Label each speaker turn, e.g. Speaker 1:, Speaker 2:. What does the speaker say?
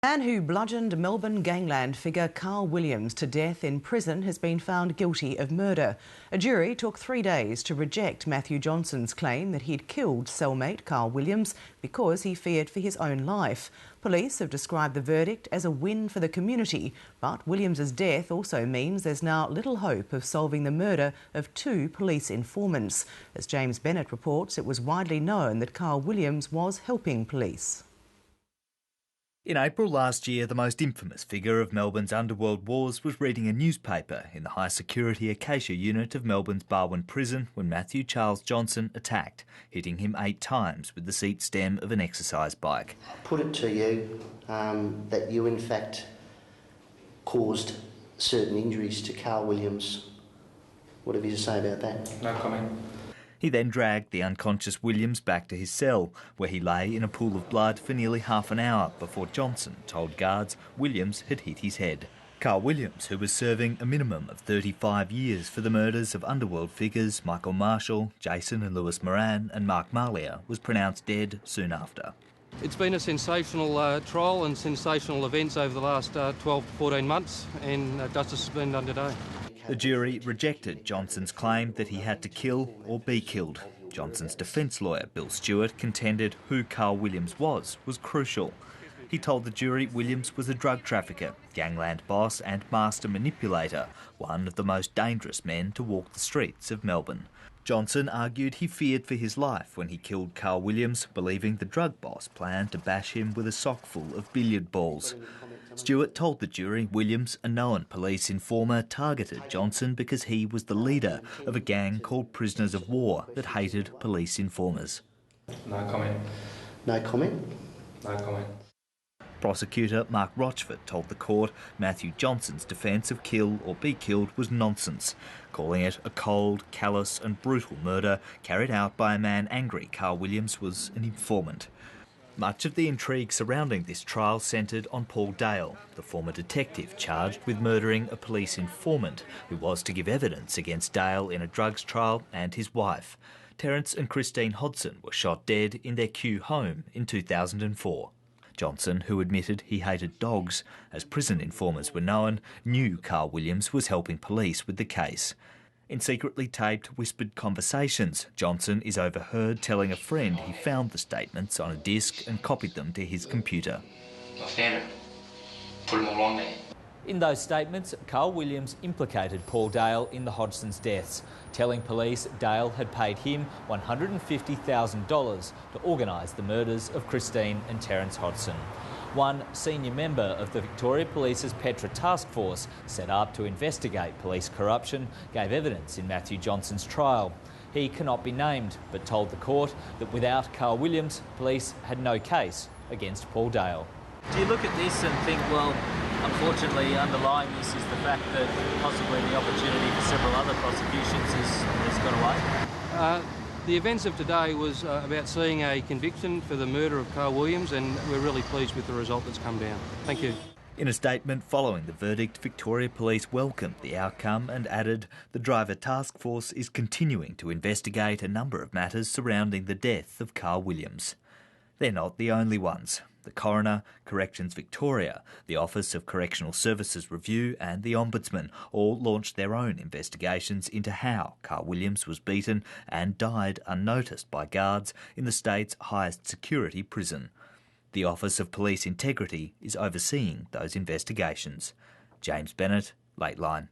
Speaker 1: The man who bludgeoned Melbourne gangland figure Carl Williams to death in prison has been found guilty of murder. A jury took 3 days to reject Matthew Johnson's claim that he'd killed cellmate Carl Williams because he feared for his own life. Police have described the verdict as a win for the community, but Williams's death also means there's now little hope of solving the murder of 2 police informants. As James Bennett reports, it was widely known that Carl Williams was helping police.
Speaker 2: In April last year, the most infamous figure of Melbourne's underworld wars was reading a newspaper in the high-security Acacia unit of Melbourne's Barwon prison when Matthew Charles Johnson attacked, hitting him 8 times with the seat stem of an exercise bike.
Speaker 3: Put it to you that you in fact caused certain injuries to Carl Williams. What have you to say about that?
Speaker 4: No comment.
Speaker 2: He then dragged the unconscious Williams back to his cell, where he lay in a pool of blood for nearly half an hour before Johnson told guards Williams had hit his head. Carl Williams, who was serving a minimum of 35 years for the murders of underworld figures Michael Marshall, Jason and Lewis Moran and Mark Malia, was pronounced dead soon after.
Speaker 4: It's been a sensational trial and sensational events over the last 12 to 14 months, and justice has been done today.
Speaker 2: The jury rejected Johnson's claim that he had to kill or be killed. Johnson's defence lawyer, Bill Stewart, contended who Carl Williams was crucial. He told the jury Williams was a drug trafficker, gangland boss and master manipulator, one of the most dangerous men to walk the streets of Melbourne. Johnson argued he feared for his life when he killed Carl Williams, believing the drug boss planned to bash him with a sock full of billiard balls. Stewart told the jury Williams, a known police informer, targeted Johnson because he was the leader of a gang called Prisoners of War that hated police informers.
Speaker 4: No comment.
Speaker 3: No comment?
Speaker 4: No comment.
Speaker 2: Prosecutor Mark Rochford told the court Matthew Johnson's defence of kill or be killed was nonsense, calling it a cold, callous and brutal murder carried out by a man angry Carl Williams was an informant. Much of the intrigue surrounding this trial centred on Paul Dale, the former detective charged with murdering a police informant who was to give evidence against Dale in a drugs trial, and his wife. Terence and Christine Hodson were shot dead in their Kew home in 2004. Johnson, who admitted he hated dogs, as prison informers were known, knew Carl Williams was helping police with the case. In secretly taped, whispered conversations, Johnson is overheard telling a friend he found the statements on a disc and copied them to his computer.
Speaker 5: Standard. Put them all on there.
Speaker 6: In those statements, Carl Williams implicated Paul Dale in the Hodgson's deaths, telling police Dale had paid him $150,000 to organise the murders of Christine and Terence Hodgson. One senior member of the Victoria Police's Petra task force, set up to investigate police corruption, gave evidence in Matthew Johnson's trial. He cannot be named, but told the court that without Carl Williams, police had no case against Paul Dale.
Speaker 7: Do you look at this and think, well, unfortunately underlying this is the fact that possibly the opportunity for several other prosecutions has gone away?
Speaker 4: The events of today was about seeing a conviction for the murder of Carl Williams, and we're really pleased with the result that's come down. Thank you.
Speaker 2: In a statement following the verdict, Victoria Police welcomed the outcome and added the driver task force is continuing to investigate a number of matters surrounding the death of Carl Williams. They're not the only ones. The Coroner, Corrections Victoria, the Office of Correctional Services Review and the Ombudsman all launched their own investigations into how Carl Williams was beaten and died unnoticed by guards in the state's highest security prison. The Office of Police Integrity is overseeing those investigations. James Bennett, Lateline.